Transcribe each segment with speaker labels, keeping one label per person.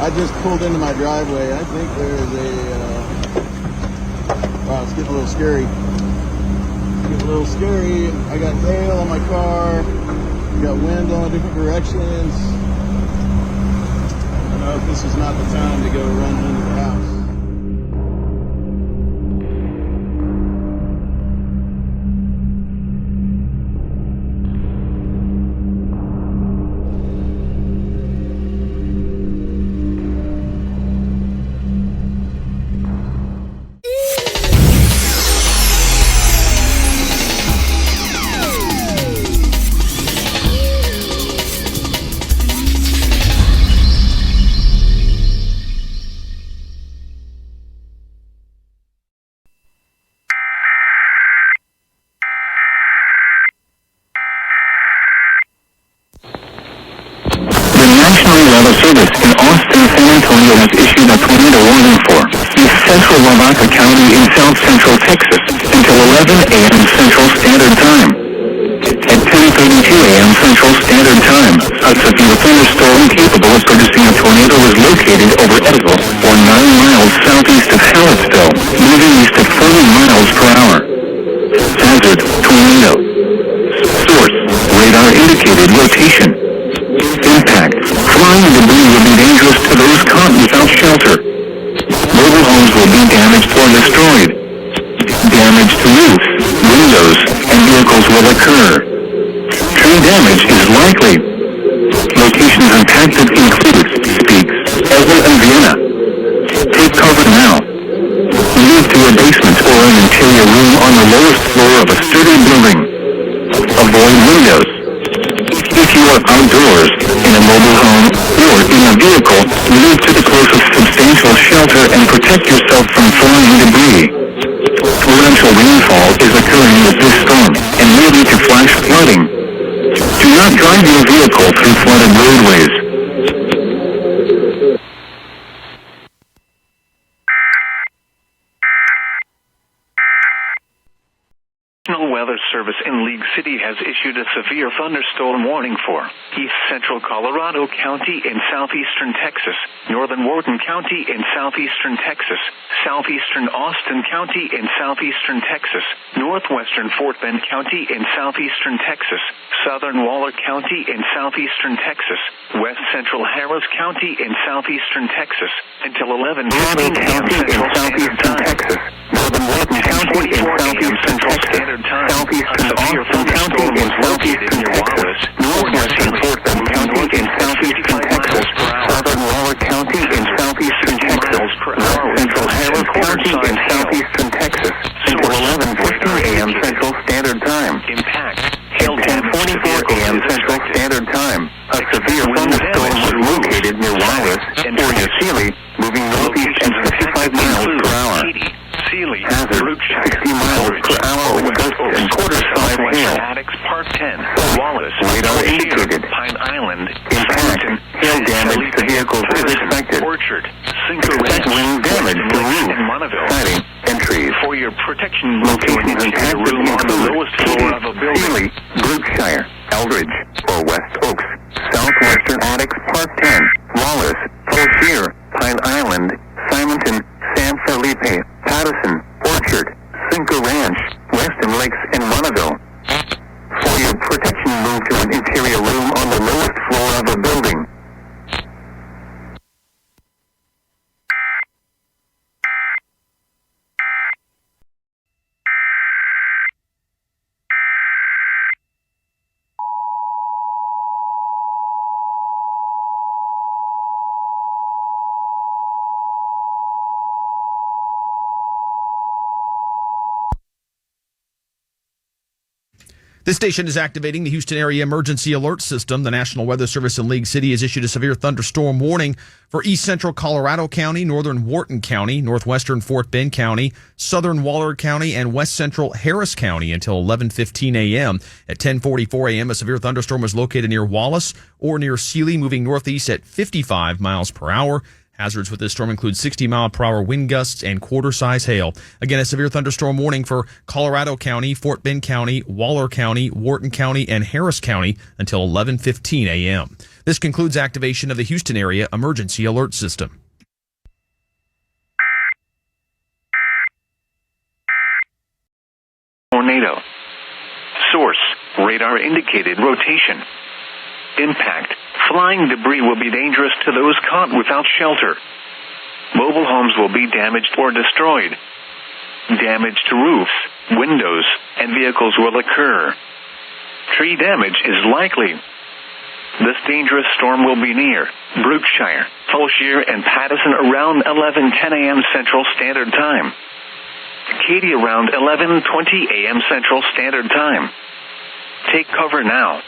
Speaker 1: I just pulled into my driveway. I think there's a, wow, it's getting a little scary. I got hail on my car. Got wind blowing different directions. I don't know if this is not the time to go run into the house.
Speaker 2: Service in Austin, San Antonio has issued a tornado warning for East Central HAVOC County in South Central Texas until 11 a.m. Central Standard Time. At 10:32 a.m. Central Standard Time, a severe thunderstorm capable of producing a tornado was located over Eddyville, or 9 miles southeast of Hallettsville, moving east at 40 miles per hour. Hazard: tornado. Source: radar indicated location. Impact: flying debris will be dangerous to those caught without shelter. Mobile homes will be damaged or destroyed. Damage to roofs, windows, and vehicles will occur. Tree damage is likely. Locations impacted include Speaks, Evel, and Vienna. Take cover now. Move to a basement or an interior room on the lowest floor of a sturdy building. Avoid windows. If you are outdoors, in a mobile home, or in a vehicle, move to the closest substantial shelter and protect yourself from flying debris. Torrential rainfall is occurring with this storm, and may lead to flash flooding. Do not drive your vehicle through flooded roadways. National Weather Service in League City has issued a severe thunderstorm warning for East Central Colorado County in southeastern Texas, northern Wharton County in southeastern Texas, southeastern Austin County in southeastern Texas, northwestern Fort Bend County in southeastern Texas, southern Waller County in southeastern Texas, west central Harris County in southeastern Texas, until 11 a.m. Central Standard Time. Northern Wharton County in southeastern Texas, southeastern Austin County in southeastern Texas, northwestern Fort Bend County in southeastern Texas, southern Waller County in southeastern Texas, west central Harris County in southeastern Texas, until 11:15 a.m. Central Standard Time. Impact: till 10:44 a.m. Central Standard Time. A severe thunderstorm was located near Wallace or Sealy, moving northeast at 55 miles per hour. Hazard: 60 miles per hour with gusts and quarter-size hail. Part 10. Wallace. Radar indicated. Pine Island. Impact: hail damage to vehicles is expected. Orchard. Expect wind damage to roof, siding, and trees. For your protection, locations impacted include the lowest floor of a building. Sealy, Brookshire, Eldridge, or West Oaks. Southwestern Addicts Part 10. Wallace, Fauquier, Pine Island, Simonton, San Felipe, Patterson, Orchard, Cinco Ranch, Western Lakes, and Bonneville. For your protection, move to an interior room on the lowest floor of a building.
Speaker 3: This station is activating the Houston Area Emergency Alert System. The National Weather Service in League City has issued a severe thunderstorm warning for East Central Colorado County, northern Wharton County, northwestern Fort Bend County, southern Waller County, and west central Harris County until 11:15 a.m. At 10:44 a.m., a severe thunderstorm was located near Wallace or near Sealy, moving northeast at 55 miles per hour. Hazards with this storm include 60-mile-per-hour wind gusts and quarter-size hail. Again, a severe thunderstorm warning for Colorado County, Fort Bend County, Waller County, Wharton County, and Harris County until 11:15 a.m. This concludes activation of the Houston Area Emergency Alert System.
Speaker 2: Tornado. Source, radar indicated rotation. Impact, flying debris will be dangerous to those caught without shelter. Mobile homes will be damaged or destroyed. Damage to roofs, windows, and vehicles will occur. Tree damage is likely. This dangerous storm will be near Brookshire, Fulshire, and Pattison around 11:10 a.m. Central Standard Time. Katy around 11:20 a.m. Central Standard Time. Take cover now.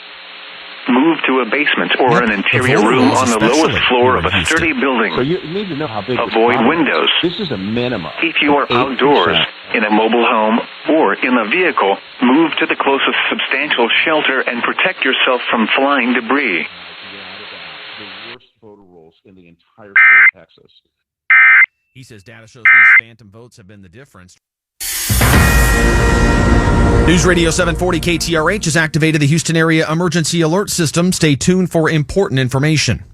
Speaker 2: Move to a basement or an interior room on the lowest floor of a sturdy building.
Speaker 1: So you need to know how big.
Speaker 2: Avoid windows.
Speaker 1: This is a minimum.
Speaker 2: If you are outdoors, in a mobile home, or in a vehicle, move to the closest substantial shelter and protect yourself from flying debris.
Speaker 1: The worst voter rolls in the entire state of Texas.
Speaker 3: He says data shows these phantom votes have been the difference. News Radio 740 KTRH has activated the Houston Area Emergency Alert System. Stay tuned for important information.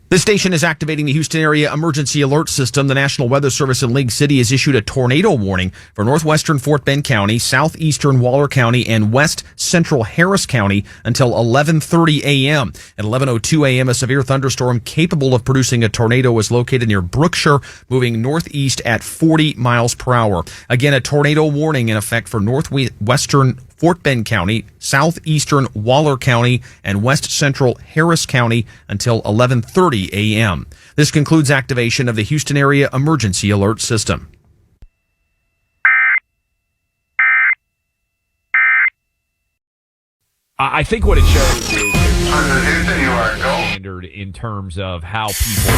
Speaker 3: This station is activating the Houston Area Emergency Alert System. The National Weather Service in League City has issued a tornado warning for northwestern Fort Bend County, southeastern Waller County, and west central Harris County until 11:30 a.m. At 11:02 a.m., a severe thunderstorm capable of producing a tornado was located near Brookshire, moving northeast at 40 miles per hour. Again, a tornado warning in effect for northwestern Fort Bend County, southeastern Waller County, and west central Harris County until 11:30 a.m. This concludes activation of the Houston Area Emergency Alert System.
Speaker 4: I think what it shows is standard in terms of how people.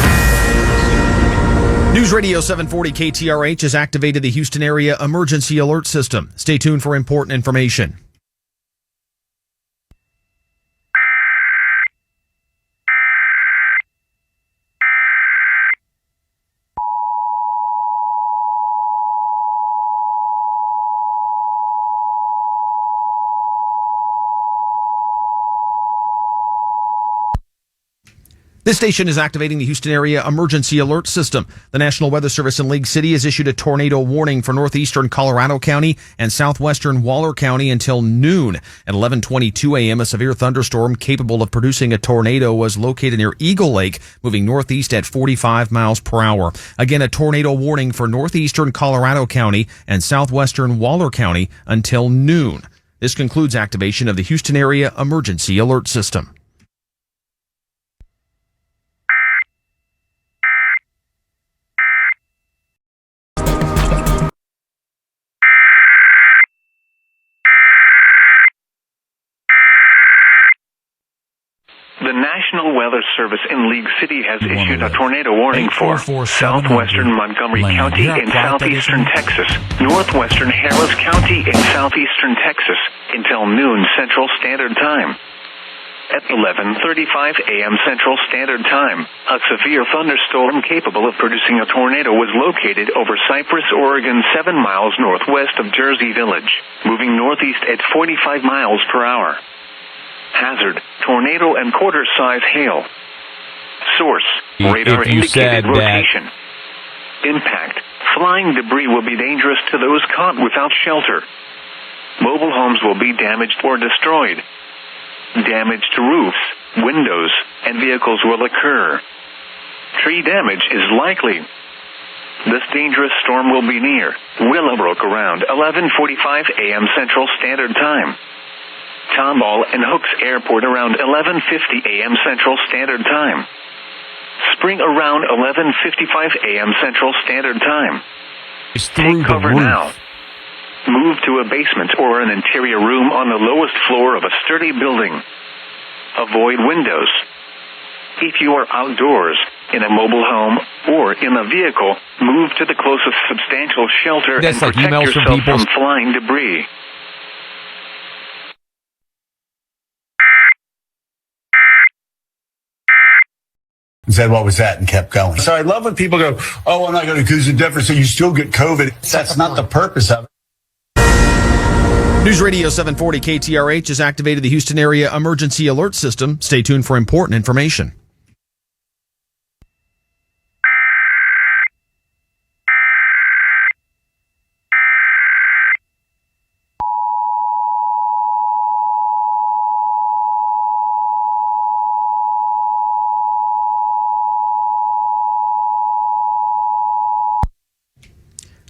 Speaker 3: News Radio 740 KTRH has activated the Houston Area Emergency Alert System. Stay tuned for important information. This station is activating the Houston Area Emergency Alert System. The National Weather Service in League City has issued a tornado warning for northeastern Colorado County and southwestern Waller County until noon. At 11:22 a.m., a severe thunderstorm capable of producing a tornado was located near Eagle Lake, moving northeast at 45 miles per hour. Again, a tornado warning for northeastern Colorado County and southwestern Waller County until noon. This concludes activation of the Houston Area Emergency Alert System.
Speaker 2: The National Weather Service in League City has issued a tornado warning for southwestern Montgomery County in southeastern Texas, northwestern Harris County in southeastern Texas until noon Central Standard Time. At 11:35 a.m. Central Standard Time, a severe thunderstorm capable of producing a tornado was located over Cypress, Oregon, 7 miles northwest of Jersey Village, moving northeast at 45 miles per hour. Hazard, tornado and quarter-size hail. Source, radar indicated rotation. Impact, flying debris will be dangerous to those caught without shelter. Mobile homes will be damaged or destroyed. Damage to roofs, windows, and vehicles will occur. Tree damage is likely. This dangerous storm will be near Willowbrook around 11:45 a.m. Central Standard Time. Tomball and Hooks Airport around 11:50 a.m. Central Standard Time. Spring around 11:55 a.m. Central Standard Time. Take cover now. Move to a basement or an interior room on the lowest floor of a sturdy building. Avoid windows. If you are outdoors, in a mobile home, or in a vehicle, move to the closest substantial shelter
Speaker 4: That's
Speaker 2: and
Speaker 4: like
Speaker 2: protect
Speaker 4: emails from
Speaker 2: yourself
Speaker 4: people.
Speaker 2: from flying debris.
Speaker 5: Said, what was that? And kept going. So I love when people go, oh, I'm not going to accuse the difference, so you still get COVID. That's not the purpose of it.
Speaker 3: News Radio 740 KTRH has activated the Houston area emergency alert system. Stay tuned for important information.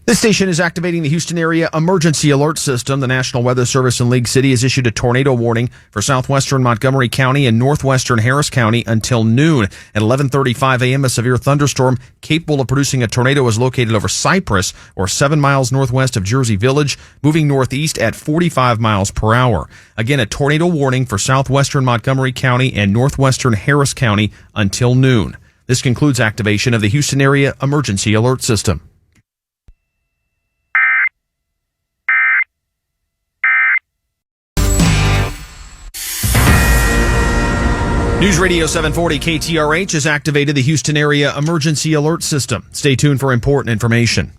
Speaker 3: This station is activating the Houston area emergency alert system. The National Weather Service in League City has issued a tornado warning for southwestern Montgomery County and northwestern Harris County until noon. At 11:35 a.m., a severe thunderstorm capable of producing a tornado is located over Cypress, or 7 miles northwest of Jersey Village, moving northeast at 45 miles per hour. Again, a tornado warning for southwestern Montgomery County and northwestern Harris County until noon. This concludes activation of the Houston area emergency alert system. News Radio 740 KTRH has activated the Houston area emergency alert system. Stay tuned for important information.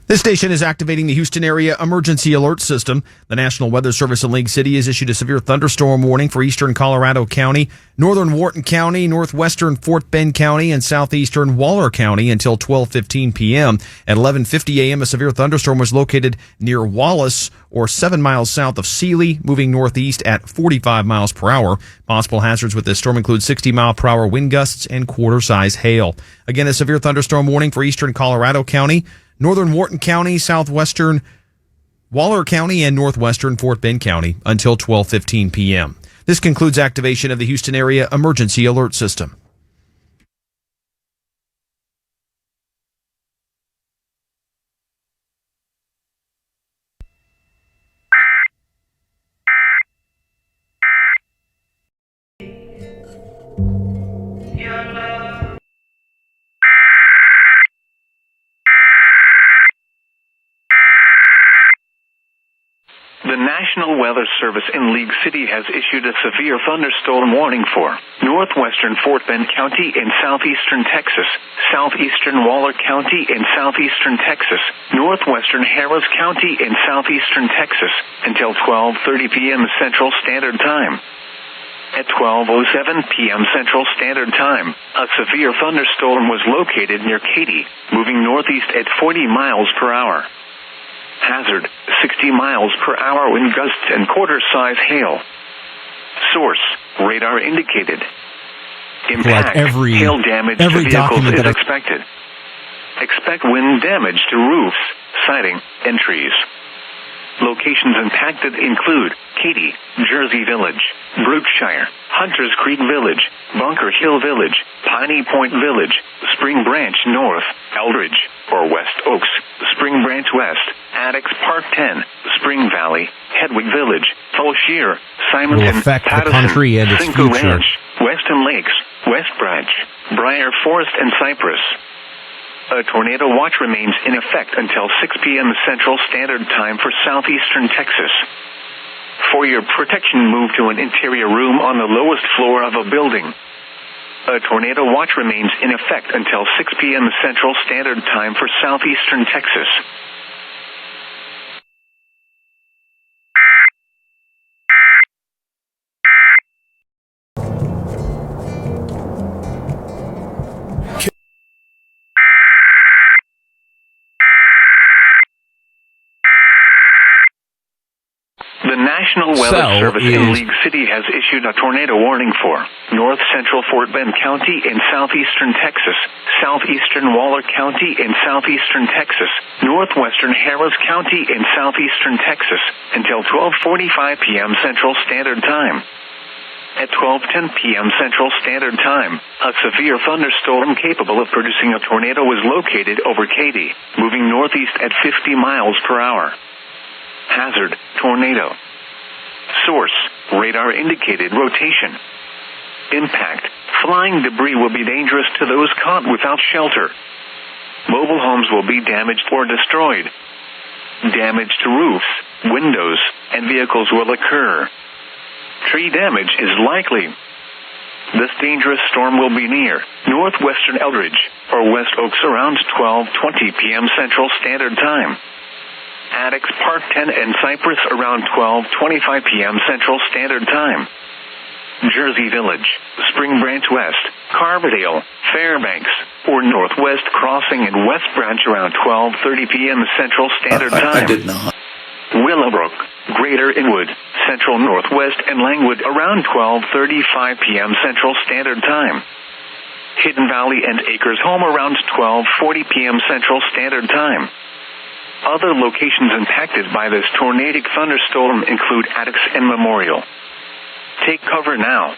Speaker 3: This station is activating the Houston area emergency alert system. The National Weather Service in League City has issued a severe thunderstorm warning for eastern Colorado County, northern Wharton County, northwestern Fort Bend County, and southeastern Waller County until 12:15 p.m. At 11:50 a.m., a severe thunderstorm was located near Wallace, or 7 miles south of Sealy, moving northeast at 45 miles per hour. Possible hazards with this storm include 60-mile-per-hour wind gusts and quarter-size hail. Again, a severe thunderstorm warning for eastern Colorado County, northern Wharton County, southwestern Waller County, and northwestern Fort Bend County until 12:15 p.m. This concludes activation of the Houston area emergency alert system.
Speaker 2: The National Weather Service in League City has issued a severe thunderstorm warning for northwestern Fort Bend County in southeastern Texas, southeastern Waller County in southeastern Texas, northwestern Harris County in southeastern Texas until 12:30 p.m. Central Standard Time. At 12:07 p.m. Central Standard Time, a severe thunderstorm was located near Katy, moving northeast at 40 miles per hour. Hazard, 60 miles per hour wind gusts and quarter-size hail. Source, radar indicated. Impact, hail damage to vehicles is expected. Expect wind damage to roofs, siding, and trees. Locations impacted include Katy, Jersey Village, Brookshire, Hunters Creek Village, Bunker Hill Village, Piney Point Village, Spring Branch North, Eldridge, or West Oaks, Spring Branch West, Addicks Park 10, Spring Valley, Hedwig Village, Fauquier, Simonton,
Speaker 4: Will affect the
Speaker 2: Patterson,
Speaker 4: country and its
Speaker 2: Cinco
Speaker 4: future.
Speaker 2: Ranch, Weston Lakes, West Branch, Briar Forest, and Cypress. A tornado watch remains in effect until 6 p.m. Central Standard Time for southeastern Texas. For your protection, move to an interior room on the lowest floor of a building. A tornado watch remains in effect until 6 p.m. Central Standard Time for southeastern Texas. The National Weather
Speaker 4: cell
Speaker 2: Service in
Speaker 4: is
Speaker 2: League City has issued a tornado warning for north central Fort Bend County in southeastern Texas, southeastern Waller County in southeastern Texas, northwestern Harris County in southeastern Texas until 12:45 p.m. Central Standard Time. At 12:10 p.m. Central Standard Time, a severe thunderstorm capable of producing a tornado was located over Katy, moving northeast at 50 miles per hour. Hazard, tornado. Source, radar indicated rotation. Impact, flying debris will be dangerous to those caught without shelter. Mobile homes will be damaged or destroyed. Damage to roofs, windows, and vehicles will occur. Tree damage is likely. This dangerous storm will be near northwestern Eldridge or West Oaks around 12:20 p.m. Central Standard Time. Addicks Park 10 and Cypress around 12:25 p.m. Central Standard Time. Jersey Village, Spring Branch West, Carbondale, Fairbanks, or Northwest Crossing and West Branch around 12:30 p.m. Central Standard Time.
Speaker 1: I did not.
Speaker 2: Willowbrook, Greater Inwood, Central Northwest, and Langwood around 12:35 p.m. Central Standard Time. Hidden Valley and Acres Home around 12:40 p.m. Central Standard Time. Other locations impacted by this tornadic thunderstorm include Addicks and Memorial. Take cover now.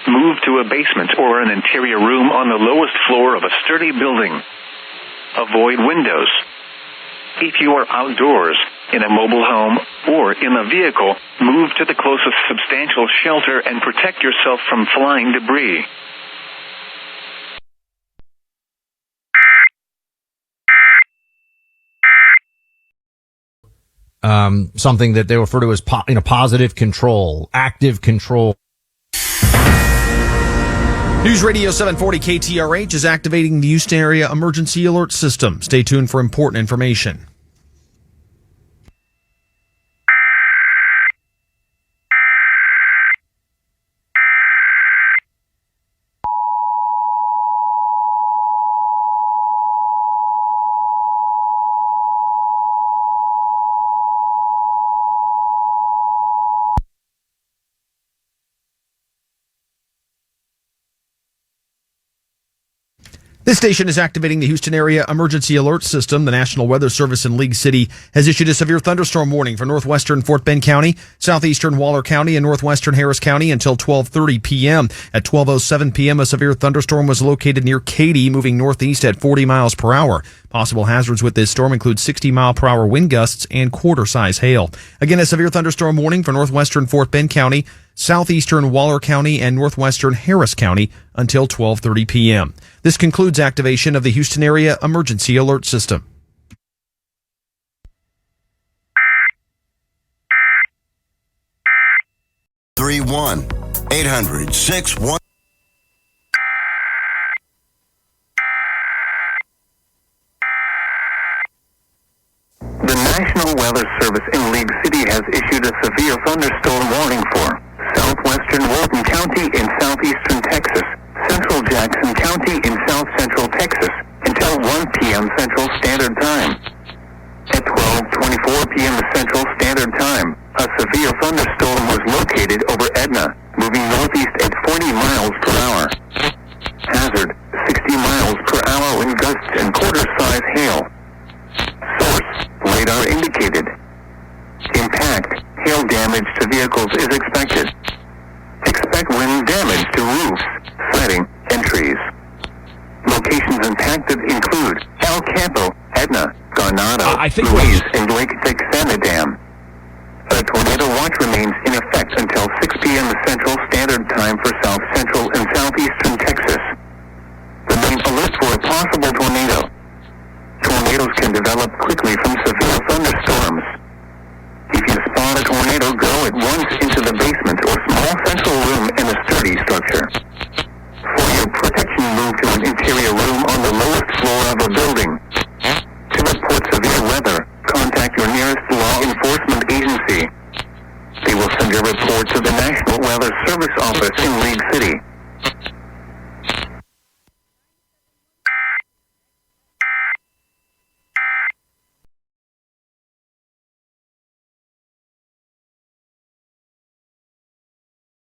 Speaker 2: Move to a basement or an interior room on the lowest floor of a sturdy building. Avoid windows. If you are outdoors, in a mobile home, or in a vehicle, move to the closest substantial shelter and protect yourself from flying debris.
Speaker 6: Something that they refer to as positive control, active control.
Speaker 3: News Radio 740 KTRH is activating the Houston Area Emergency Alert System. Stay tuned for important information. This station is activating the Houston Area Emergency Alert System. The National Weather Service in League City has issued a severe thunderstorm warning for northwestern Fort Bend County, southeastern Waller County, and northwestern Harris County until 12:30 p.m. At 12:07 p.m., a severe thunderstorm was located near Katy, moving northeast at 40 miles per hour. Possible hazards with this storm include 60-mile-per-hour wind gusts and quarter-size hail. Again, a severe thunderstorm warning for northwestern Fort Bend County, southeastern Waller County, and northwestern Harris County until 12:30 p.m. This concludes activation of the Houston Area Emergency Alert System.
Speaker 7: The
Speaker 2: National Weather Service in League City has issued a severe thunderstorm warning for southwestern Walton County in southeastern Texas, central Jackson County in south central Texas until 1 p.m. Central Standard Time. At 12:24 p.m. Central Standard Time, a severe thunderstorm was located over Edna, moving northeast at 40 miles per hour. Hazard, 60 miles per hour wind gusts and quarter-size hail. Source, radar indicated. Impact, hail damage to vehicles is expected. Expect wind damage to roofs, siding, and trees. Locations impacted include El Campo, Edna, Garnado,
Speaker 4: I think
Speaker 2: Louise, and Lake Texana Dam. A tornado watch remains in effect until 6 p.m. Central Standard Time for south central and southeastern Texas. Remain alert for a possible tornado. Tornadoes can develop quickly from severe thunderstorms. If you spot a tornado, go at once into the basement or small central room in a sturdy structure. For your protection, move to an interior room on the lowest floor of a building. To report severe weather, contact your nearest law enforcement agency. They will send your report to the National Weather Service office in League City.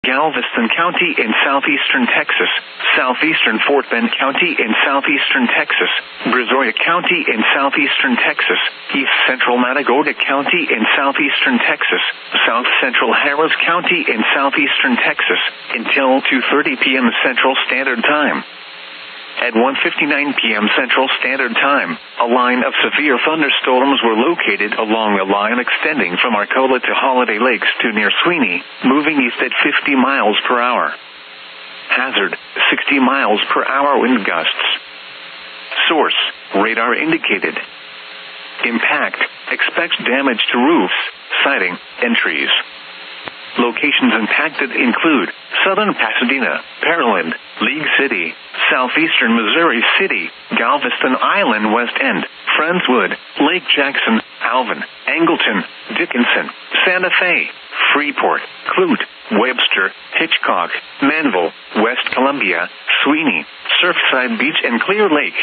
Speaker 2: Galveston County in southeastern Texas, southeastern Fort Bend County in southeastern Texas, Brazoria County in southeastern Texas, east central Matagorda County in southeastern Texas, south central Harris County in southeastern Texas, until 2:30 p.m. Central Standard Time. At 1:59 p.m. Central Standard Time, a line of severe thunderstorms were located along the line extending from Arcola to Holiday Lakes to near Sweeney, moving east at 50 miles per hour. Hazard, 60 miles per hour wind gusts. Source, radar indicated. Impact, expects damage to roofs, siding, and trees. Locations impacted include southern Pasadena, Pearland, League City, southeastern Missouri City, Galveston Island West End, Friendswood, Lake Jackson, Alvin, Angleton, Dickinson, Santa Fe, Freeport, Clute, Webster, Hitchcock, Manville, West Columbia, Sweeney, Surfside Beach, and Clear Lake.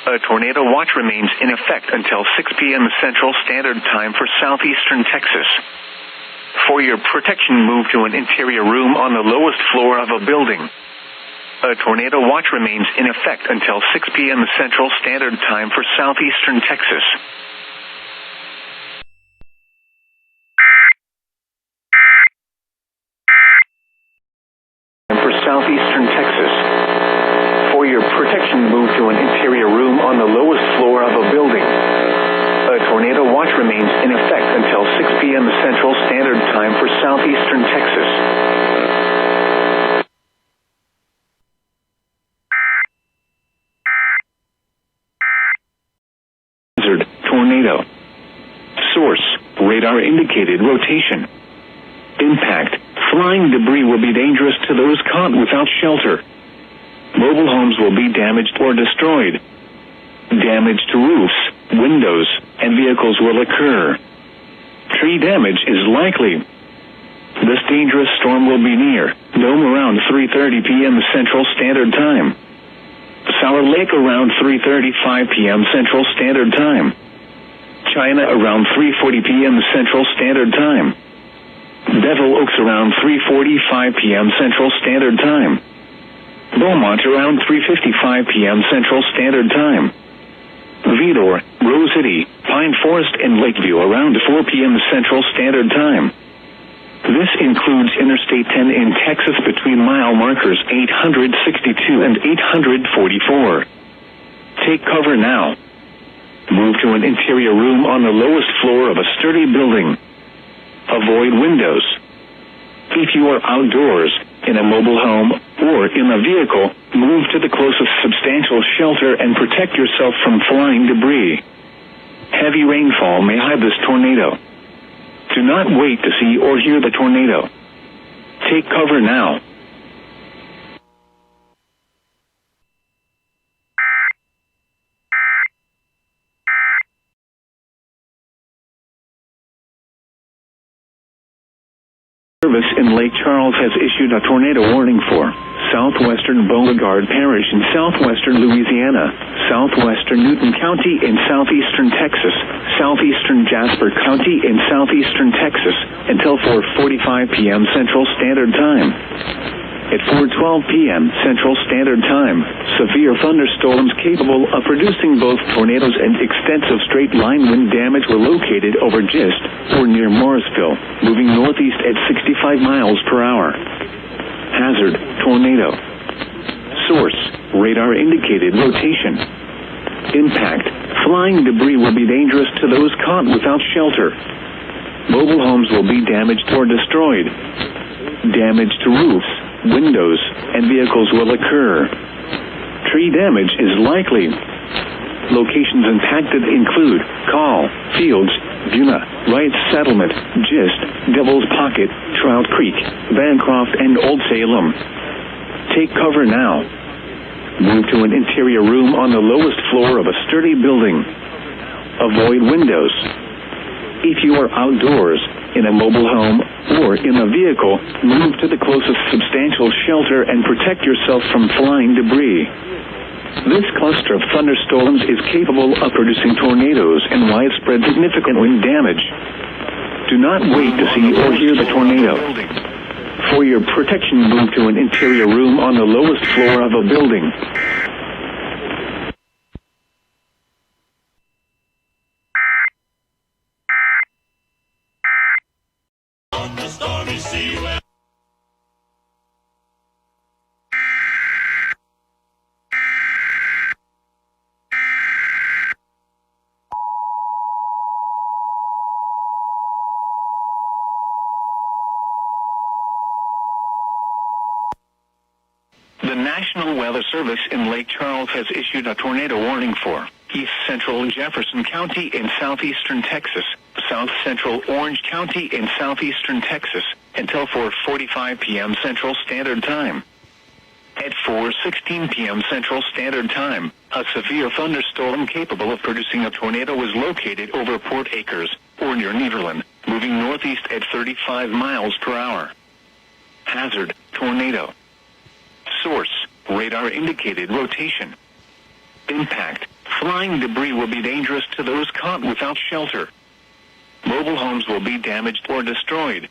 Speaker 2: A tornado watch remains in effect until 6 p.m. Central Standard Time for southeastern Texas. For your protection, move to an interior room on the lowest floor of a building. A tornado watch remains in effect until 6 p.m. Central Standard Time for southeastern Texas. For southeastern Texas. For your protection, move to an interior room on the lowest floor of a building. A tornado watch remains in effect until 6 p.m. Central Standard Time for southeastern Texas. Hazard, tornado. Source, radar indicated rotation. Impact, flying debris will be dangerous to those caught without shelter. Mobile homes will be damaged or destroyed. Damage to roofs, windows, and vehicles will occur. Tree damage is likely. This dangerous storm will be near Nome around 3:30 p.m. Central Standard Time. Sour Lake around 3:35 p.m. Central Standard Time. China around 3:40 p.m. Central Standard Time. Bevel Oaks around 3:45 p.m. Central Standard Time. Beaumont around 3:55 p.m. Central Standard Time. Vidor, Rose City, Pine Forest, and Lakeview around 4 p.m. Central Standard Time. This includes Interstate 10 in Texas between mile markers 862 and 844. Take cover now. Move to an interior room on the lowest floor of a sturdy building. Avoid windows. If you are outdoors, in a mobile home, or in a vehicle, move to the closest substantial shelter and protect yourself from flying debris. Heavy rainfall may hide this tornado. Do not wait to see or hear the tornado. Take cover now. Service in Lake Charles has issued a tornado warning for southwestern Beauregard Parish in southwestern Louisiana, southwestern Newton County in southeastern Texas, southeastern Jasper County in southeastern Texas, until 4:45 p.m. Central Standard Time. At 4:12 p.m. Central Standard Time, severe thunderstorms capable of producing both tornadoes and extensive straight-line wind damage were located over Gist or near Morrisville, moving northeast at 65 miles per hour. Hazard, tornado. Source, radar indicated rotation. Impact, flying debris will be dangerous to those caught without shelter. Mobile homes will be damaged or destroyed. Damage to roofs, windows, and vehicles will occur. Tree damage is likely. Locations impacted include Call, Fields, Buna, Wright Settlement, Gist, Devil's Pocket, Trout Creek, Bancroft, and Old Salem. Take cover now. Move to an interior room on the lowest floor of a sturdy building. Avoid windows. If you are outdoors, in a mobile home, or in a vehicle, move to the closest substantial shelter and protect yourself from flying debris. This cluster of thunderstorms is capable of producing tornadoes and widespread significant wind damage. Do not wait to see or hear the tornado. For your protection, move to an interior room on the lowest floor of a building. The National Weather Service in Lake Charles has issued a tornado warning for East Central Jefferson County in southeastern Texas, South Central Orange County in southeastern Texas, until 4:45 p.m. Central Standard Time. At 4:16 p.m. Central Standard Time, a severe thunderstorm capable of producing a tornado was located over Port Acres, or near Nederland, moving northeast at 35 miles per hour. Hazard, tornado. Source, radar indicated rotation. Impact, flying debris will be dangerous to those caught without shelter. Mobile homes will be damaged or destroyed.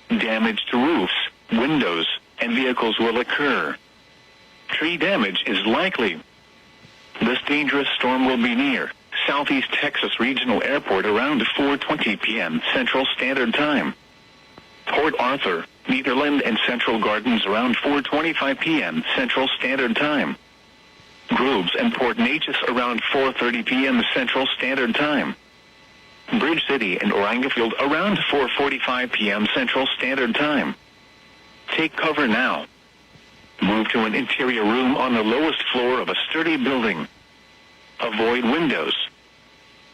Speaker 2: Damage to roofs, windows, and vehicles will occur. Tree damage is likely. This dangerous storm will be near Southeast Texas Regional Airport around 4:20 p.m. Central Standard Time. Port Arthur, Nederland, and Central Gardens around 4:25 p.m. Central Standard Time. Groves and Port Neches around 4:30 p.m. Central Standard Time. Bridge City and Orangefield around 4:45 p.m. Central Standard Time. Take cover now. Move to an interior room on the lowest floor of a sturdy building. Avoid windows.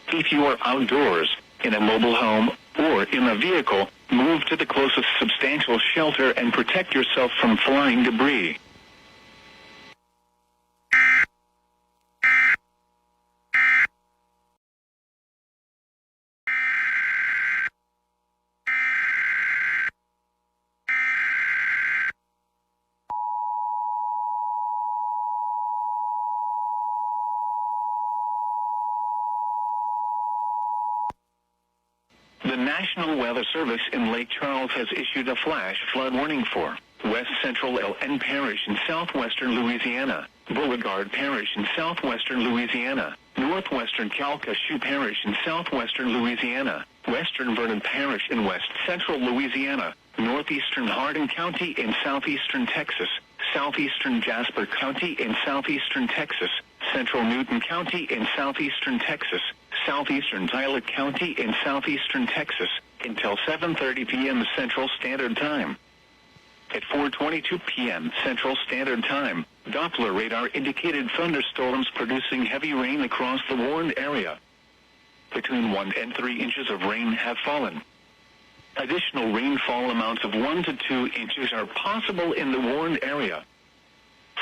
Speaker 2: If you are outdoors, in a mobile home, or in a vehicle, move to the closest substantial shelter and protect yourself from flying debris. The National Weather Service in Lake Charles has issued a flash flood warning for West Central LN Parish in southwestern Louisiana, Boulevard Parish in southwestern Louisiana, northwestern Calcasieu Parish in southwestern Louisiana, western Vernon Parish in west central Louisiana, northeastern Hardin County in southeastern Texas, southeastern Jasper County in southeastern Texas, central Newton County in southeastern Texas, southeastern Tyler County in southeastern Texas, until 7:30 p.m. Central Standard Time. At 4:22 p.m. Central Standard Time, Doppler radar indicated thunderstorms producing heavy rain across the warned area. Between 1 and 3 inches of rain have fallen. Additional rainfall amounts of 1 to 2 inches are possible in the warned area.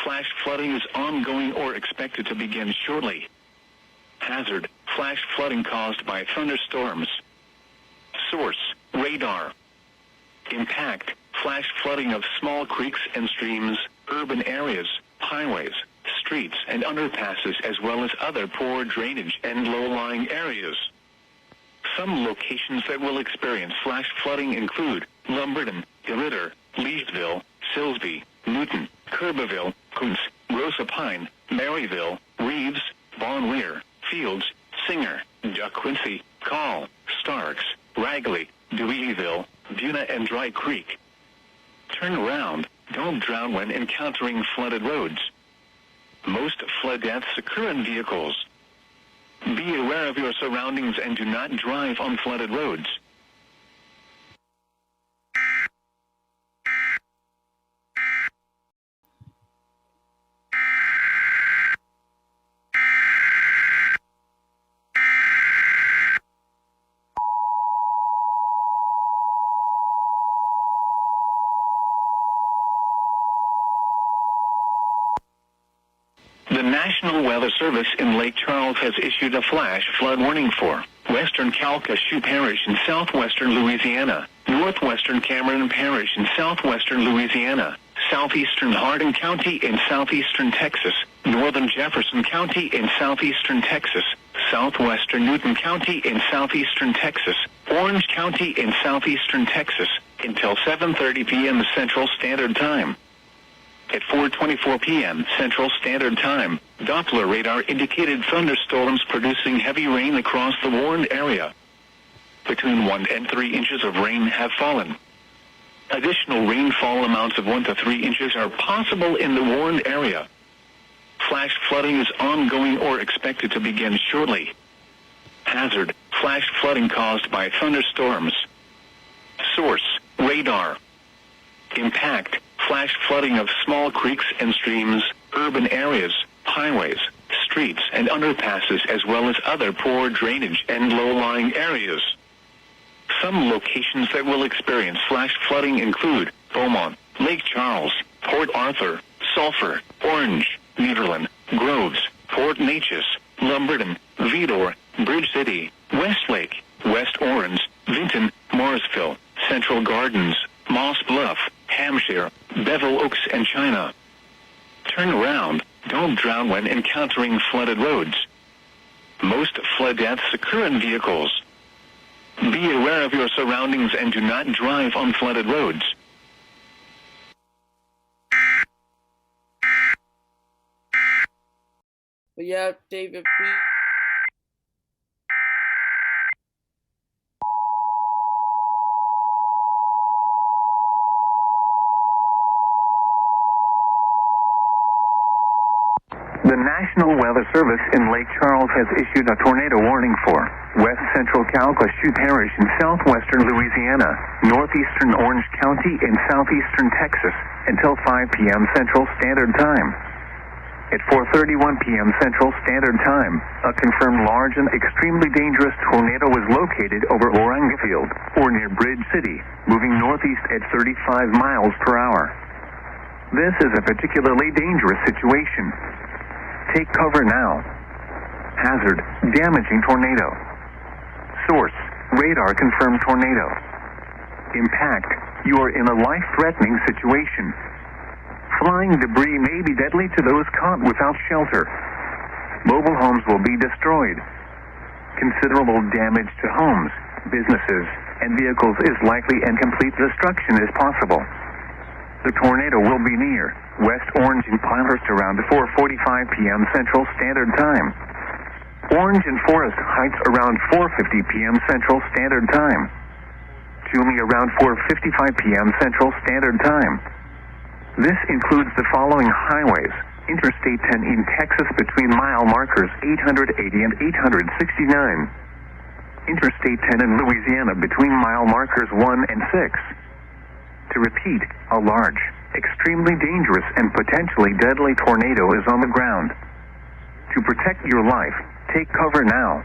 Speaker 2: Flash flooding is ongoing or expected to begin shortly. Hazard, flash flooding caused by thunderstorms. Source, radar. Impact, flash flooding of small creeks and streams, urban areas, highways, streets and underpasses, as well as other poor drainage and low-lying areas. Some locations that will experience flash flooding include Lumberton, DeRidder, Leesville, Silsbee, Newton, Kerberville, Kuntz, Grosse-Pine, Maryville, Reeves, Bon Weir, Fields, Singer, Duck Quincy, Call, Starks, Ragley, Deweyville, Buna, and Dry Creek. Turn around. Don't drown when encountering flooded roads. Most flood deaths occur in vehicles. Be aware of your surroundings and do not drive on flooded roads. The National Weather Service in Lake Charles has issued a flash flood warning for western Calcasieu Parish in southwestern Louisiana, northwestern Cameron Parish in southwestern Louisiana, southeastern Hardin County in southeastern Texas, northern Jefferson County in southeastern Texas, southwestern Newton County in southeastern Texas, Orange County in southeastern Texas, until 7:30 p.m. Central Standard Time. At 4:24 p.m. Central Standard Time, Doppler radar indicated thunderstorms producing heavy rain across the warned area. Between 1 and 3 inches of rain have fallen. Additional rainfall amounts of 1 to 3 inches are possible in the warned area. Flash flooding is ongoing or expected to begin shortly. Hazard: flash flooding caused by thunderstorms. Source: radar. Impact: flash flooding of small creeks and streams, urban areas, highways, streets and underpasses, as well as other poor drainage and low-lying areas. Some locations that will experience flash flooding include Beaumont, Lake Charles, Port Arthur, Sulphur, Orange, Nederland, Groves, Port Neches, Lumberton, Vidor, Bridge City, Westlake, West Orange, Vinton, Morrisville, Central Gardens, Moss Bluff, Hampshire, Bevel Oaks and China. Turn around. Don't drown when encountering flooded roads. Most flood deaths occur in vehicles. Be aware of your surroundings and do not drive on flooded roads.
Speaker 7: But yeah, David, please.
Speaker 2: The National Weather Service in Lake Charles has issued a tornado warning for West Central Calcasieu Parish in southwestern Louisiana, northeastern Orange County, and southeastern Texas until 5 p.m. Central Standard Time. At 4:31 p.m. Central Standard Time, a confirmed large and extremely dangerous tornado was located over Orangefield, or near Bridge City, moving northeast at 35 miles per hour. This is a particularly dangerous situation. Take cover now. Hazard: damaging tornado. Source: radar confirmed tornado. Impact: you are in a life-threatening situation. Flying debris may be deadly to those caught without shelter. Mobile homes will be destroyed. Considerable damage to homes, businesses, and vehicles is likely, and complete destruction is possible. The tornado will be near West Orange and Pinehurst around 4:45 p.m. Central Standard Time. Orange and Forest Heights around 4:50 p.m. Central Standard Time. Toomey around 4:55 p.m. Central Standard Time. This includes the following highways: Interstate 10 in Texas between mile markers 880 and 869. Interstate 10 in Louisiana between mile markers 1 and 6. To repeat, a large, extremely dangerous, and potentially deadly tornado is on the ground. To protect your life, take cover now.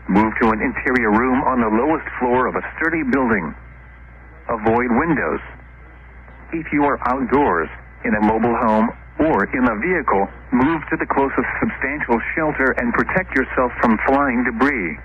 Speaker 2: Move to an interior room on the lowest floor of a sturdy building. Avoid windows. If you are outdoors, in a mobile home, or in a vehicle, move to the closest substantial shelter and protect yourself from flying debris.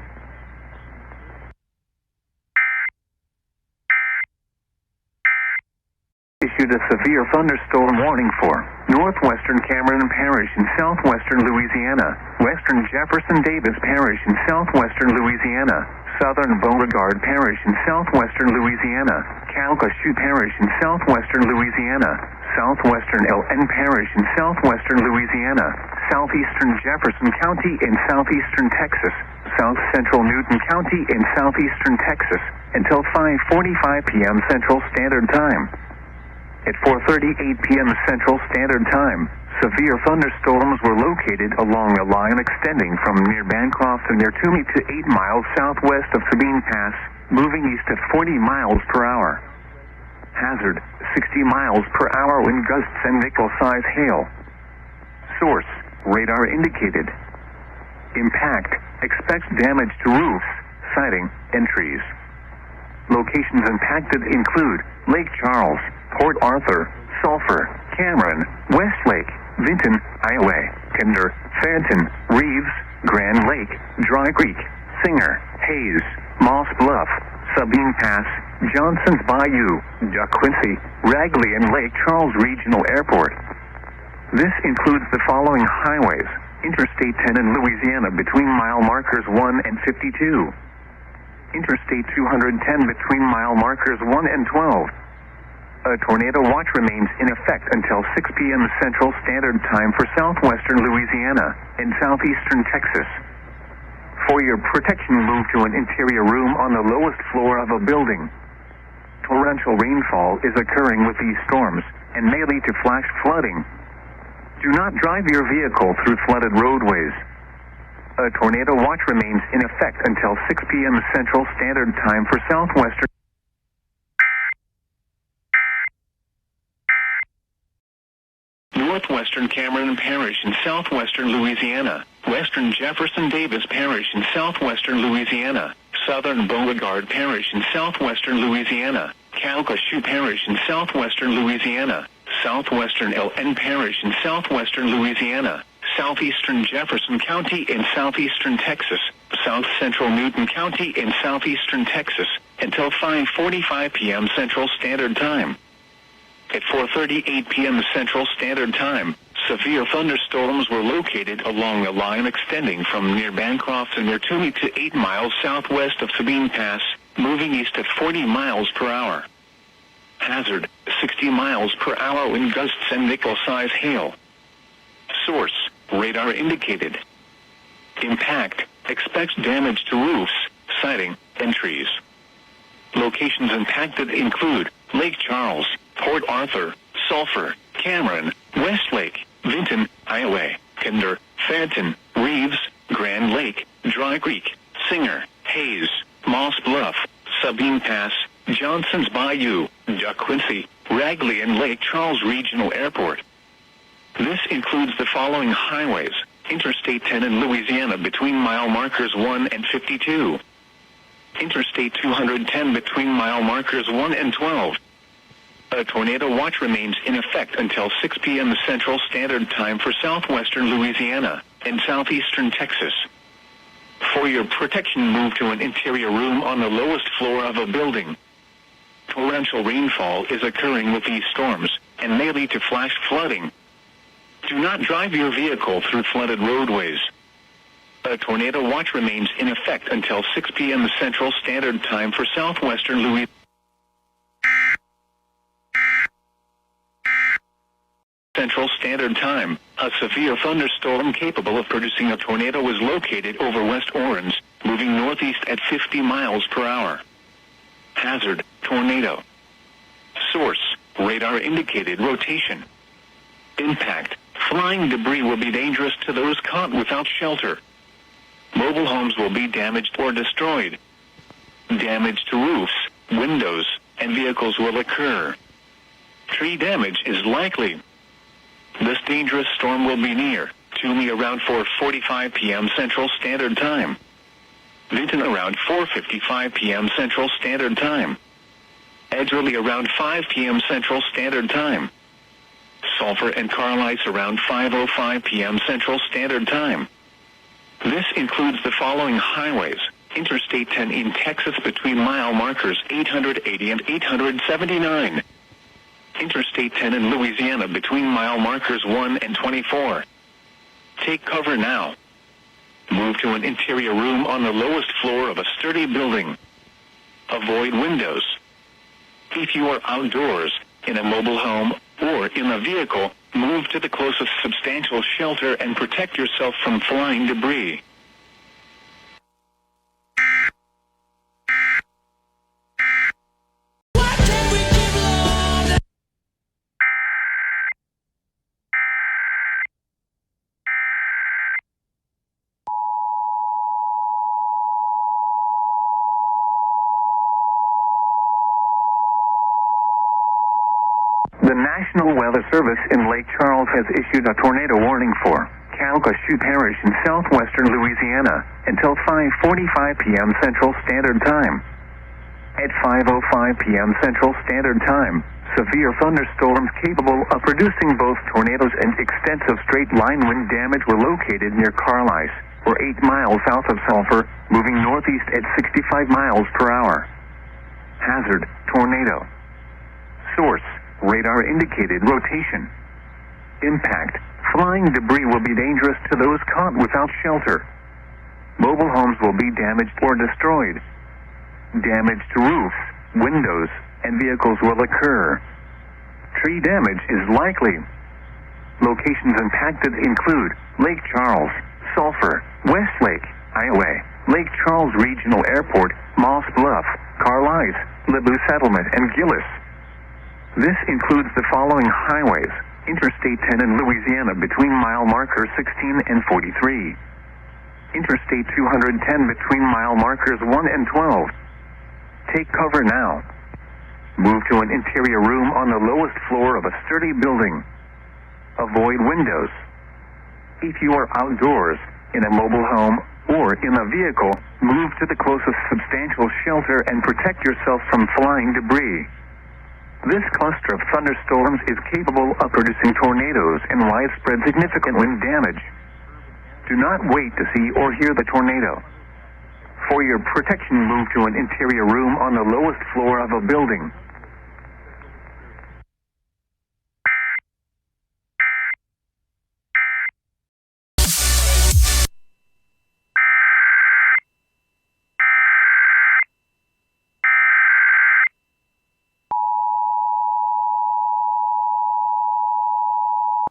Speaker 2: Issued a severe thunderstorm warning for northwestern Cameron Parish in southwestern Louisiana, western Jefferson Davis Parish in southwestern Louisiana, southern Beauregard Parish in southwestern Louisiana, Calcasieu Parish in southwestern Louisiana, southwestern LN Parish in southwestern Louisiana, southeastern Jefferson County in southeastern Texas, south central Newton County in southeastern Texas, until 5:45 p.m. Central Standard Time. At 4:38 p.m. Central Standard Time, severe thunderstorms were located along a line extending from near Bancroft to near Toomey to 8 miles southwest of Sabine Pass, moving east at 40 miles per hour. Hazard: 60 miles per hour wind gusts and nickel-size hail. Source: radar indicated. Impact: expect damage to roofs, siding, and trees. Locations impacted include Lake Charles, Port Arthur, Sulphur, Cameron, Westlake, Vinton, Iowa, Kinder, Fenton, Reeves, Grand Lake, Dry Creek, Singer, Hayes, Moss Bluff, Sabine Pass, Johnson's Bayou, Duck Quincy, Ragley, and Lake Charles Regional Airport. This includes the following highways: Interstate 10 in Louisiana between mile markers 1 and 52. Interstate 210 between mile markers 1 and 12. A tornado watch remains in effect until 6 p.m. Central Standard Time for southwestern Louisiana and southeastern Texas. For your protection, move to an interior room on the lowest floor of a building. Torrential rainfall is occurring with these storms and may lead to flash flooding. Do not drive your vehicle through flooded roadways. A tornado watch remains in effect until 6 p.m. Central Standard Time for southwestern. Northwestern Cameron Parish in southwestern Louisiana, western Jefferson Davis Parish in southwestern Louisiana, southern Beauregard Parish in southwestern Louisiana, Calcasieu Parish in southwestern Louisiana, southwestern LN Parish in southwestern Louisiana, southeastern Jefferson County in southeastern Texas, south central Newton County in southeastern Texas, until 5:45 p.m. Central Standard Time. At 4:38 p.m. Central Standard Time, severe thunderstorms were located along a line extending from near Bancroft and near Toomey to 8 miles southwest of Sabine Pass, moving east at 40 miles per hour. Hazard, 60 miles per hour wind gusts and nickel-size hail. Source, radar indicated. Impact, expects damage to roofs, siding, and trees. Locations impacted include Lake Charles, Port Arthur, Sulphur, Cameron, Westlake, Vinton, Iowa, Kinder, Fenton, Reeves, Grand Lake, Dry Creek, Singer, Hayes, Moss Bluff, Sabine Pass, Johnson's Bayou, Duck Quincy, Ragley, and Lake Charles Regional Airport. This includes the following highways: Interstate 10 in Louisiana between mile markers 1 and 52. Interstate 210 between mile markers 1 and 12. A tornado watch remains in effect until 6 p.m. Central Standard Time for southwestern Louisiana and southeastern Texas. For your protection, move to an interior room on the lowest floor of a building. Torrential rainfall is occurring with these storms and may lead to flash flooding. Do not drive your vehicle through flooded roadways. A tornado watch remains in effect until 6 p.m. Central Standard Time for southwestern Louisiana. Central Standard Time, a severe thunderstorm capable of producing a tornado was located over West Orange, moving northeast at 50 miles per hour. Hazard, tornado. Source, radar indicated rotation. Impact, flying debris will be dangerous to those caught without shelter. Mobile homes will be damaged or destroyed. Damage to roofs, windows, and vehicles will occur. Tree damage is likely. This dangerous storm will be near Toomey around 4:45 p.m. Central Standard Time. Vinton around 4:55 p.m. Central Standard Time. Edgerly around 5 p.m. Central Standard Time. Sulphur and Carlisle around 5:05 p.m. Central Standard Time. This includes the following highways: Interstate 10 in Texas between mile markers 880 and 879. Interstate 10 in Louisiana between mile markers 1 and 24. Take cover now. Move to an interior room on the lowest floor of a sturdy building. Avoid windows. If you are outdoors, in a mobile home, or in a vehicle, move to the closest substantial shelter and protect yourself from flying debris. The National Weather Service in Lake Charles has issued a tornado warning for Calcasieu Parish in southwestern Louisiana until 5:45 p.m. Central Standard Time. At 5:05 p.m. Central Standard Time, severe thunderstorms capable of producing both tornadoes and extensive straight-line wind damage were located near Carlisle, or 8 miles south of Sulphur, moving northeast at 65 miles per hour. Hazard, tornado. Source, radar indicated rotation. Impact, flying debris will be dangerous to those caught without shelter. Mobile homes will be damaged or destroyed. Damage to roofs, windows, and vehicles will occur. Tree damage is likely. Locations impacted include Lake Charles, Sulphur, Westlake, Iowa, Lake Charles Regional Airport, Moss Bluff, Carlisle, Lebu Settlement, and Gillis. This includes the following highways: Interstate 10 in Louisiana between mile markers 16 and 43. Interstate 210 between mile markers 1 and 12. Take cover now. Move to an interior room on the lowest floor of a sturdy building. Avoid windows. If you are outdoors, in a mobile home, or in a vehicle, move to the closest substantial shelter and protect yourself from flying debris. This cluster of thunderstorms is capable of producing tornadoes and widespread significant wind damage. Do not wait to see or hear the tornado. For your protection, move to an interior room on the lowest floor of a building.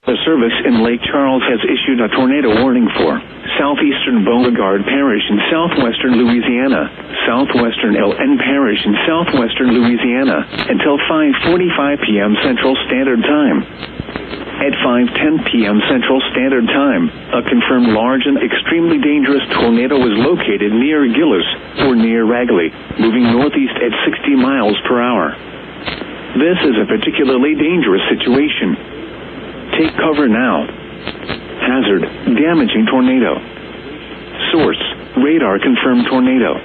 Speaker 2: The service in Lake Charles has issued a tornado warning for southeastern Beauregard Parish in southwestern Louisiana, southwestern LN Parish in southwestern Louisiana, until 5:45 p.m. Central Standard Time. At 5:10 p.m. Central Standard Time, a confirmed large and extremely dangerous tornado was located near Gillis or near Ragley, moving northeast at 60 miles per hour. This is a particularly dangerous situation. Take cover now. Hazard, damaging tornado. Source, radar confirmed tornado.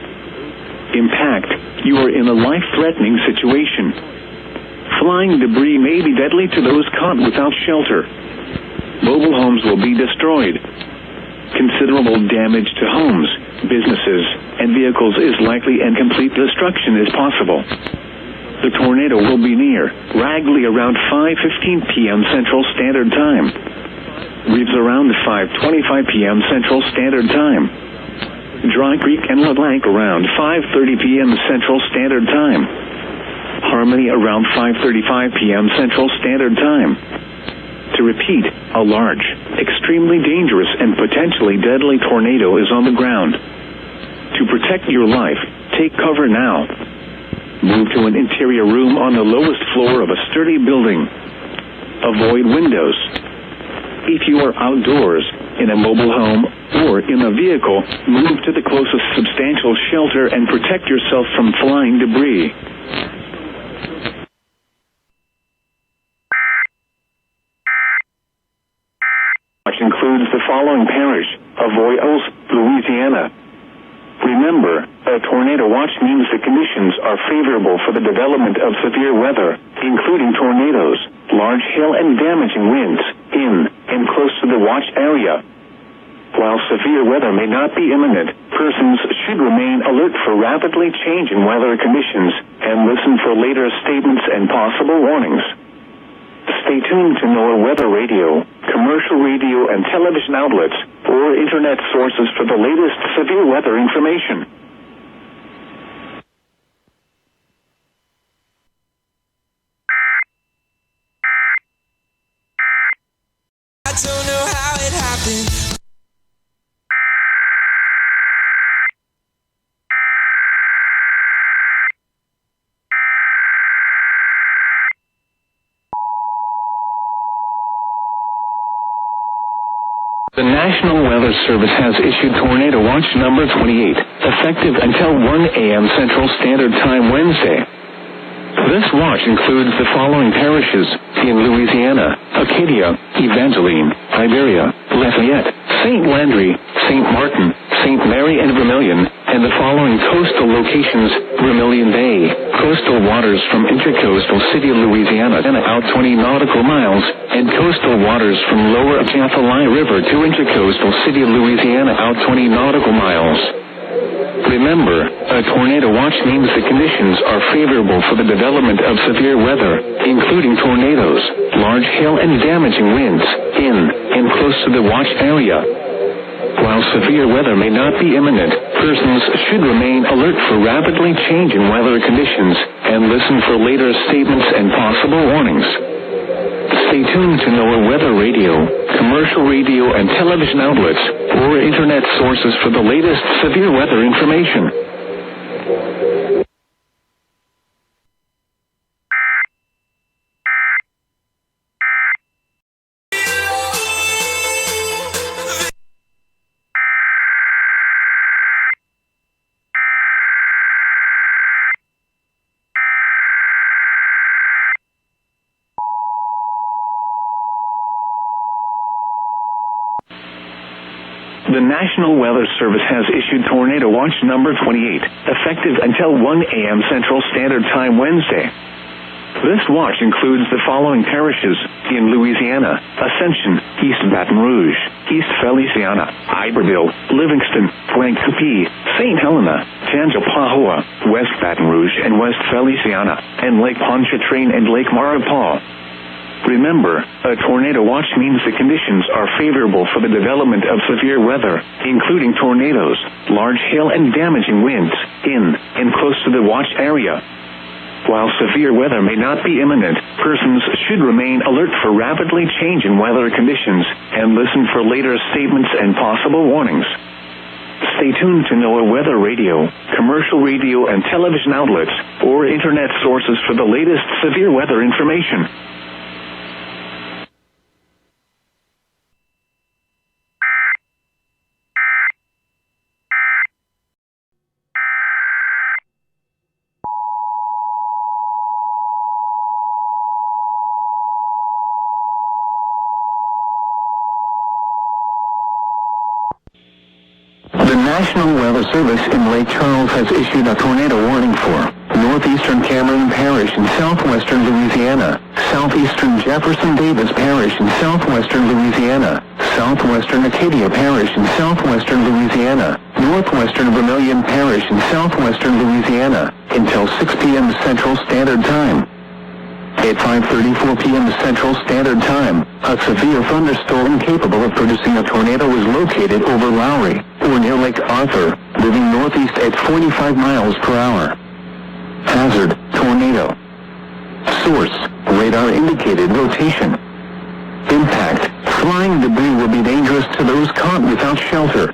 Speaker 2: Impact, you are in a life-threatening situation. Flying debris may be deadly to those caught without shelter. Mobile homes will be destroyed. Considerable damage to homes, businesses, and vehicles is likely, and complete destruction is possible. The tornado will be near Ragley around 5:15 p.m. Central Standard Time. Reeves around 5:25 p.m. Central Standard Time. Dry Creek and LeBlanc around 5:30 p.m. Central Standard Time. Harmony around 5:35 p.m. Central Standard Time. To repeat, a large, extremely dangerous, and potentially deadly tornado is on the ground. To protect your life, take cover now. Move to an interior room on the lowest floor of a sturdy building. Avoid windows. If you are outdoors, in a mobile home, or in a vehicle, move to the closest substantial shelter and protect yourself from flying debris. Which includes the following parish: Avoyelles, Louisiana. Remember, a tornado watch means the conditions are favorable for the development of severe weather, including tornadoes, large hail, and damaging winds, in and close to the watch area. While severe weather may not be imminent, persons should remain alert for rapidly changing weather conditions and listen for later statements and possible warnings. Stay tuned to NOAA weather radio, commercial radio and television outlets, or internet sources for the latest severe weather information.
Speaker 8: I don't know how it happened.
Speaker 2: The National Weather Service has issued Tornado Watch number 28, effective until 1 a.m. Central Standard Time Wednesday. This watch includes the following parishes in Louisiana: Acadia, Evangeline, Iberia, Lafayette, St. Landry, St. Martin, St. Mary, and Vermilion, and the following coastal locations: Vermilion Bay, coastal waters from Intercoastal City, Louisiana, and out 20 nautical miles, and coastal waters from Lower Atchafalaya River to Intercoastal City, Louisiana, out 20 nautical miles. Remember, a tornado watch means the conditions are favorable for the development of severe weather, including tornadoes, large hail, and damaging winds, in and close to the watch area. While severe weather may not be imminent, persons should remain alert for rapidly changing weather conditions and listen for later statements and possible warnings. Stay tuned to NOAA Weather Radio, commercial radio and television outlets, or internet sources for the latest severe weather information. The National Weather Service has issued Tornado Watch number 28, effective until 1 a.m. Central Standard Time Wednesday. This watch includes the following parishes in Louisiana: Ascension, East Baton Rouge, East Feliciana, Iberville, Livingston, Blanc-Coupee, St. Helena, Tangipahoa, West Baton Rouge and West Feliciana, and Lake Pontchartrain and Lake Maurepas. Remember, a tornado watch means the conditions are favorable for the development of severe weather, including tornadoes, large hail and damaging winds, in and close to the watch area. While severe weather may not be imminent, persons should remain alert for rapidly changing weather conditions and listen for later statements and possible warnings. Stay tuned to NOAA Weather Radio, commercial radio and television outlets, or internet sources for the latest severe weather information. The National Weather Service in Lake Charles has issued a tornado warning for northeastern Cameron Parish in southwestern Louisiana, southeastern Jefferson Davis Parish in southwestern Louisiana, southwestern Acadia Parish in southwestern Louisiana, northwestern Vermilion Parish in southwestern Louisiana, until 6 p.m. Central Standard Time. At 5:34 p.m. Central Standard Time, a severe thunderstorm capable of producing a tornado was located over Lowry, or near Lake Arthur, moving northeast at 45 miles per hour. Hazard, tornado. Source, radar indicated rotation. Impact, flying debris will be dangerous to those caught without shelter.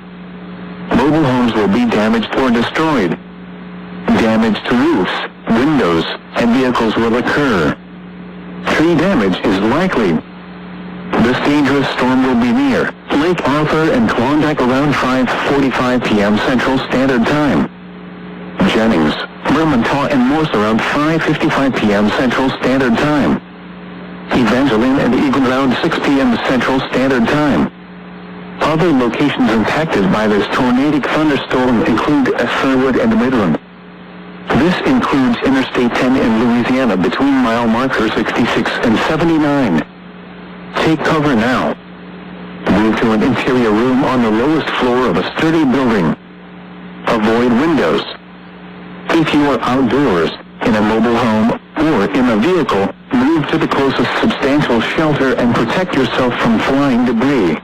Speaker 2: Mobile homes will be damaged or destroyed. Damage to roofs, windows, and vehicles will occur. Tree damage is likely. This dangerous storm will be near Lake Arthur and Klondike around 5:45 p.m. Central Standard Time. Jennings, Mermentau, and Morse around 5:55 p.m. Central Standard Time. Evangeline and Eagle around 6 p.m. Central Standard Time. Other locations impacted by this tornadic thunderstorm include Sherwood and Midland. This includes Interstate 10 in Louisiana between mile markers 66 and 79. Take cover now. Move to an interior room on the lowest floor of a sturdy building. Avoid windows. If you are outdoors, in a mobile home, or in a vehicle, move to the closest substantial shelter and protect yourself from flying debris.